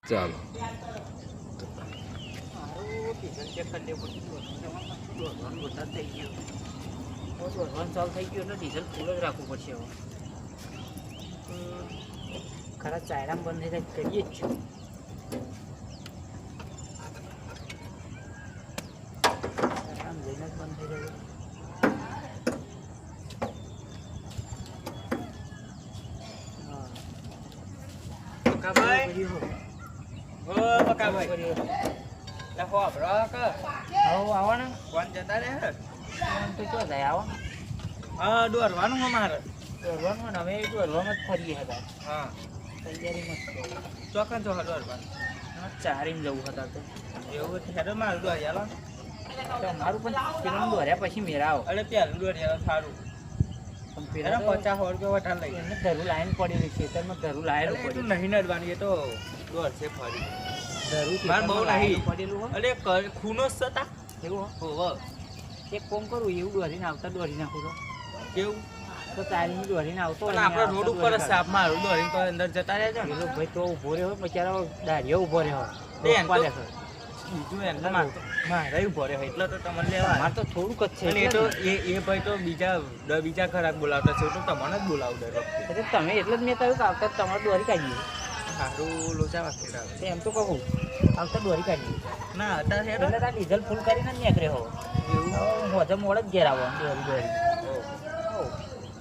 ચાલો ચાલુ થઈ ગયું એટલે ડીઝલ ફૂલ જ રાખવું પડશે હવે ખરા ચાયરામ બંધ થઈ જાય કરીએ જ છું ચાયરામ જઈને જ બંધ થઈ જાય પકાભાઈ ઓ પકાભાઈ લા હો બ્રો ક આવો ને કોણ જતા રે આમ તો ક્યાં જાય આવો હા દોરવાનું અમારે દોરવાનું ને અમે દોરવામાં જ ફરીએ હતા હા તૈયારીમાં ચોકન ચોક દોરવાનું ચારીને જવું હતા તો એવું હેડો મારું દોરી આલો મારું પણ પેલું દોર્યા પછી મેરાવો અરે પેલું દોરી આલો સારું પેલા એના 50 રૂપિયા વટાણ લઈ એમને ધરું લાઈન પડેલી ખેતરમાં ધરું લાયેલું એ તો પડ્યું નહીં નડવાની એ તો દોર છે ફરી ધરું માર બહુ ખેતરમાં નહીં. લાયેલું પડેલું હોય અરે ખૂનો જ સતા એવું હોવ એક કોમ કરું એવું દોરીને આવતા દોરી નાખું તો કેવું તો તારીને દોરીને આવતો પણ આપણે રોડ ઉપર જ સાપ મારું દોરી તો અંદર જતા રહેજો ને પેલો ભાઈ તો ઉભો રહ્યો બચારો દારિયો ઉભો રહ્યો એ એમ તો- રોકવા દેખો. બીજું એને મારે ઉભો રહ્યો એટલે તો તમને લેવા મારે તો થોડુંક જ છે અને એ એટલે તો જ એ ભાઈ તો બીજા ખરાબ બોલાવતા છે તો તમને જ બોલાવું દર વખતે ને. એટલે તમે એટલે જ મેં કહ્યું કે આવતા તમારે દોરી કાઢીએ સારું લોચા વાગતી આવે તો એમ તો કહું આવતા દોરી કાઢીએ ના અત્યારે હેડો. એટલે તાર ડીઝલ ફૂલ કરીને જ નીકળે હો એવું મોઢે મોડ જ ઘેર આવો દોરી દોરી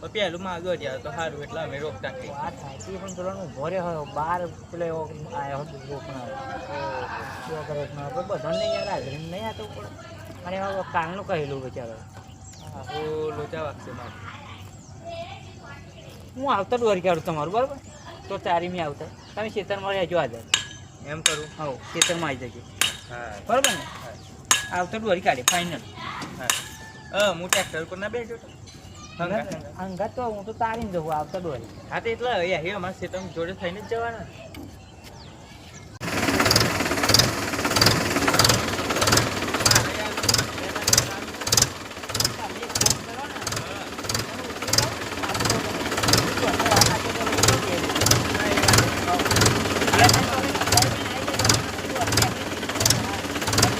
તો પેલું માં આગળ જાય તો સારું એટલે અમે રોકતા કઈ વાત સાચી પણ પેલો ઉભો રહ્યો બહાર પેલો એવો આવ્યો હતો રોકનારો રોકનારો બધાને યાર હાજરી નહીં આતો પડે અને હવે કાલનું કહેલું બચારો ઓ લોચા વાગશે મારે હું આવતા દોરી કાઢું તમારું બરાબર તો ચારી મેં આવતા તમે ખેતરમાં રહેજો આજે એમ કરું હા ખેતરમાં આવી જજો હા બરાબર ને આવતા દોરી કાઢે ફાઇનલ હા હું ટ્રેક્ટર પર ના બેઠો તો અંગાત તો હું તો તારીને જવું આવતા દોરી હા તો એટલે એ અમારા ખેતર જોડે થઈને જ જવાના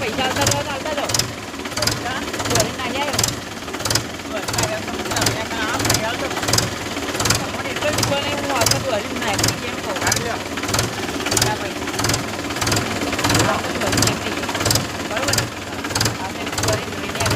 પૈસા આવતા જાઓ દોરી ના જાય મને એટલો જ બોલે હું આવતા દોરી ના કેમ કહું બરાબર ને આપણે દોરી જોઈને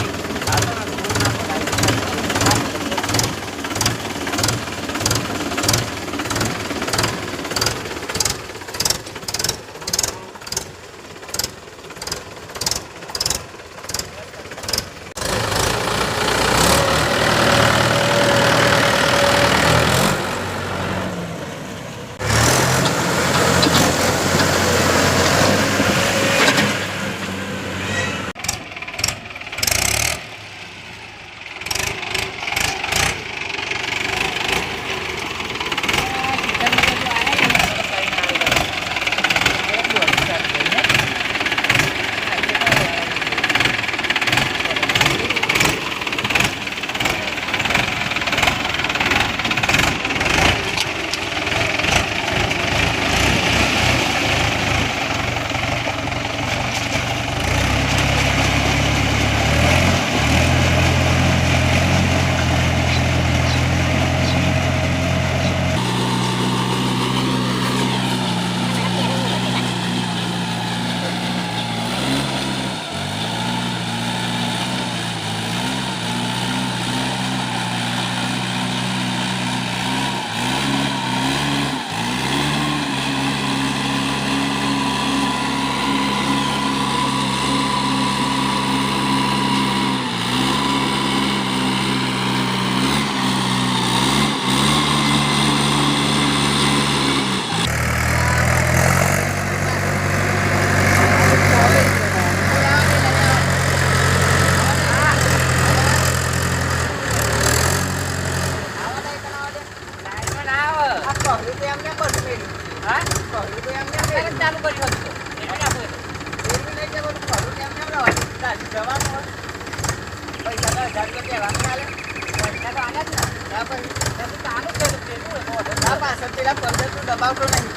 પાછળ પેલા 15 દબાવતો નહીં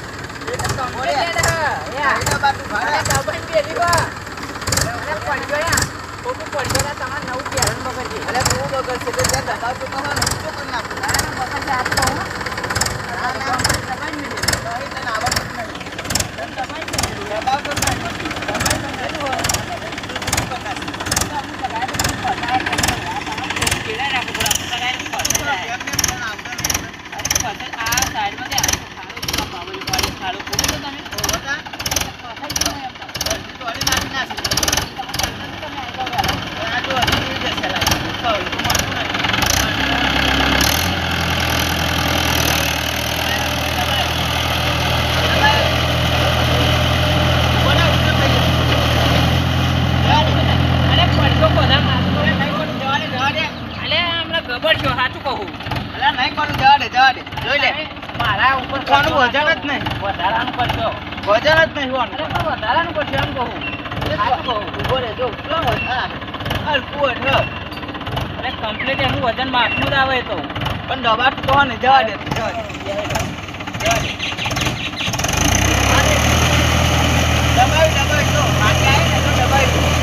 મારા ઉપર કોનું વજન જ નહીં. વધારાનું કરજો. વજન જ નહીં હોવાનું. અરે પણ વધારાનું કરજો એમ કહું. સાચું કહું. ઉભો રહેજો. કેટલો વજન? હલકું જ હ. અરે કમ્પ્લીટ એનું વજન માપનું જ આવે તો. પણ દબા તો કહો ને જવા દે. જવા દે. દબાવી જો. માથે આવે ને તો દબાવી.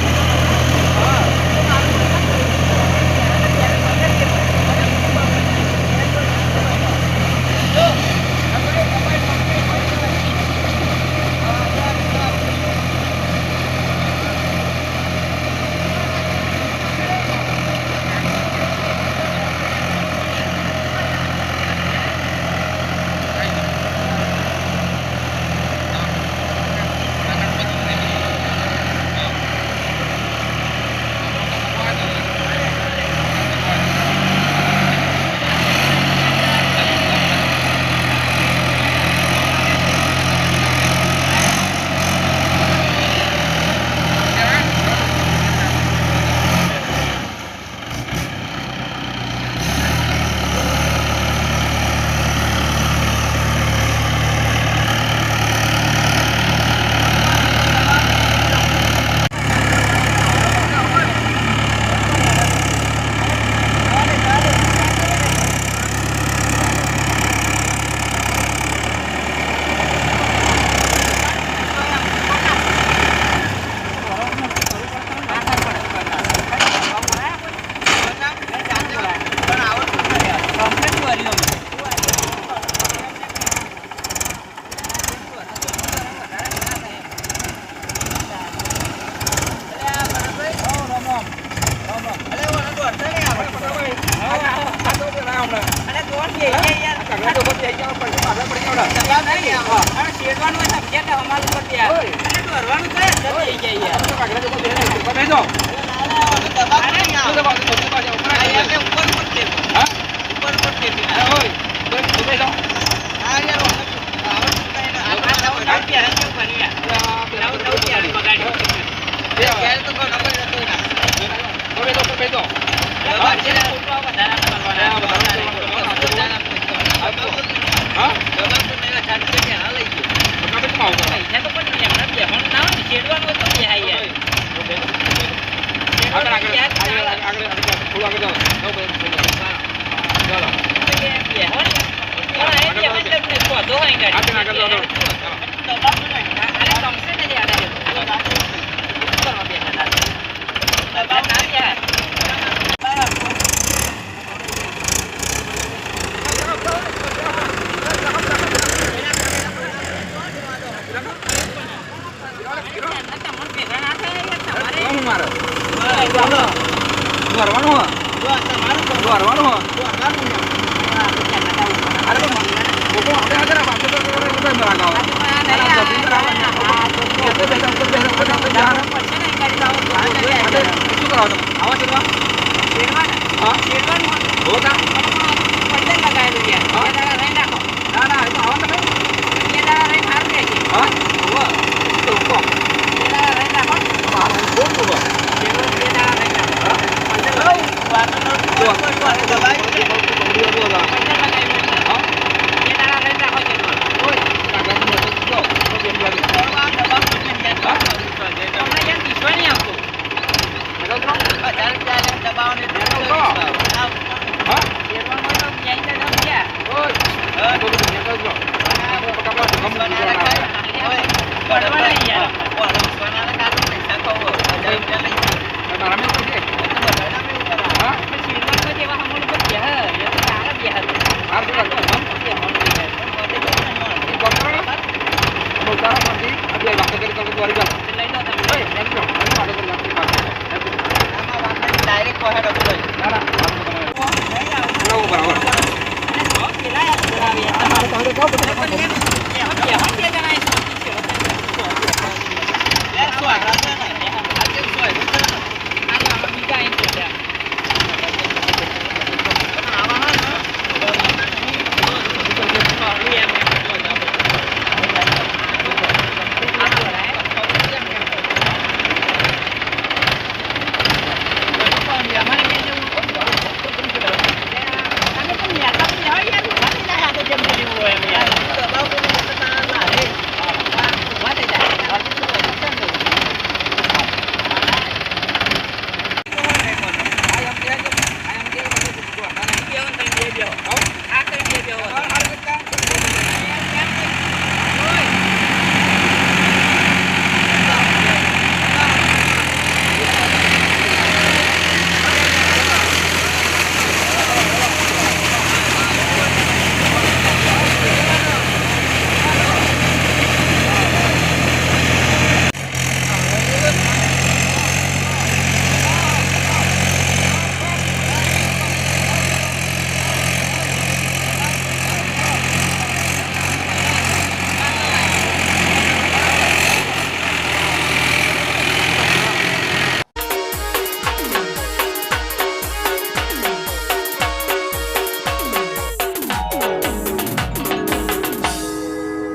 આ કઈ બે